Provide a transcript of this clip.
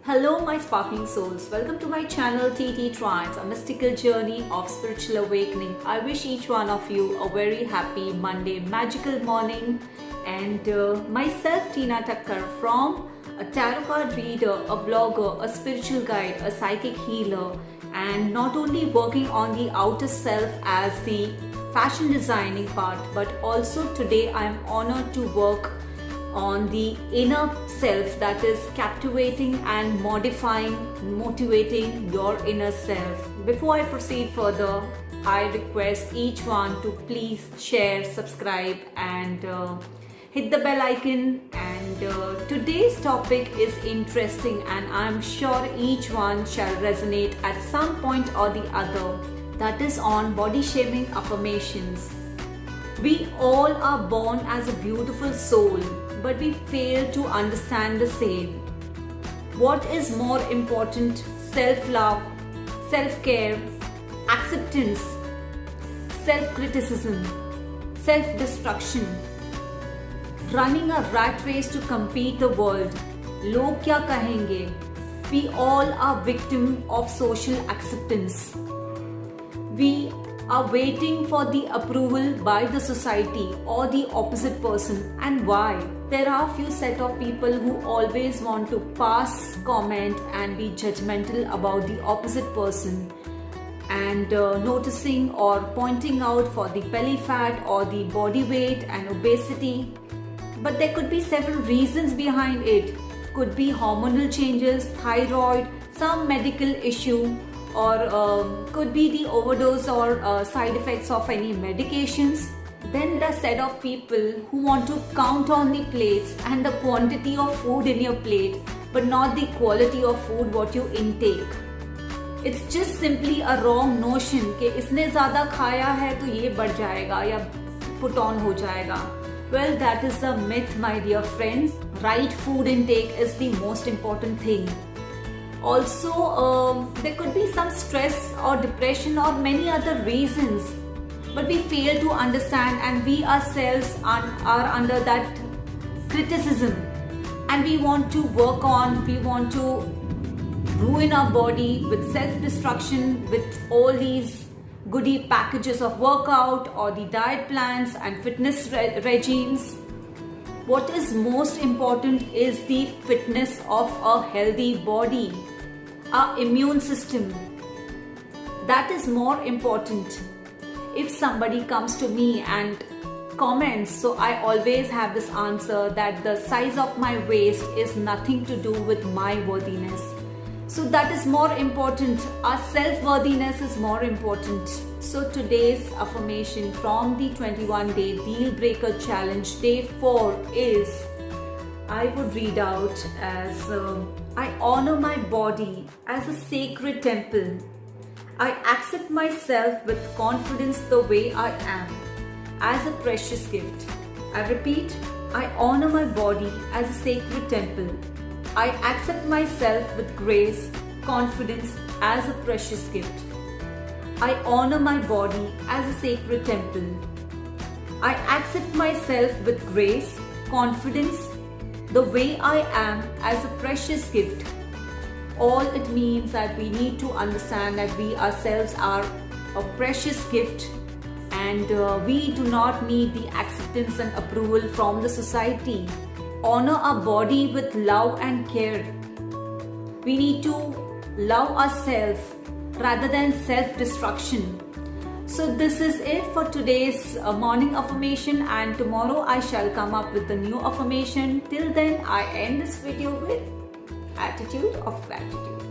Hello my sparkling souls, welcome to my channel TT Trance, a mystical journey of spiritual awakening. I wish each one of you a very happy Monday magical morning, and myself Tina Thakkar, from a tarot card reader, a blogger, a spiritual guide, a psychic healer, and not only working on the outer self as the fashion designing part, but also today I am honored to work on the inner self, that is captivating and modifying, motivating your inner self. Before I proceed further, I request each one to please share, subscribe, and hit the bell icon. And today's topic is interesting, and I'm sure each one shall resonate at some point or the other. That is on body shaming affirmations. We all are born as a beautiful soul, but we fail to understand the same. What is more important? Self-love, self-care, acceptance, self-criticism, self-destruction, running a rat race to compete the world. Log kya kahenge? We all are victim of social acceptance. We are waiting for the approval by the society or the opposite person. And why? There are few set of people who always want to pass comment and be judgmental about the opposite person, and noticing or pointing out for the belly fat or the body weight and obesity. But there could be several reasons behind it. Could be hormonal changes, thyroid, some medical issue, or could be the overdose or side effects of any medications. Then the set of people who want to count on the plates and the quantity of food in your plate, but not the quality of food what you intake. It's just simply a wrong notion कि इसने ज़्यादा खाया है तो ये बढ़ जाएगा या put on हो जाएगा. Well, that is the myth, my dear friends. Right food intake is the most important thing. Also, there could be some stress or depression or many other reasons, but we fail to understand, and we ourselves are under that criticism, and we want to work on, we want to ruin our body with self-destruction, with all these goodie packages of workout or the diet plans and fitness regimes. What is most important is the fitness of a healthy body, our immune system. That is more important. If somebody comes to me and comments, so I always have this answer that the size of my waist is nothing to do with my worthiness. So that is more important. Our self-worthiness is more important. So today's affirmation from the 21-day Deal Breaker Challenge, day 4 is, I would read out as, I honor my body as a sacred temple. I accept myself with confidence the way I am, as a precious gift. I repeat, I honor my body as a sacred temple. I accept myself with grace, confidence, as a precious gift. I honor my body as a sacred temple. I accept myself with grace, confidence, the way I am, as a precious gift. All it means that we need to understand that we ourselves are a precious gift, and we do not need the acceptance and approval from the society. Honor our body with love and care. We need to love ourselves rather than self-destruction. So this is it for today's morning affirmation, and tomorrow I shall come up with a new affirmation. Till then, I end this video with attitude of gratitude.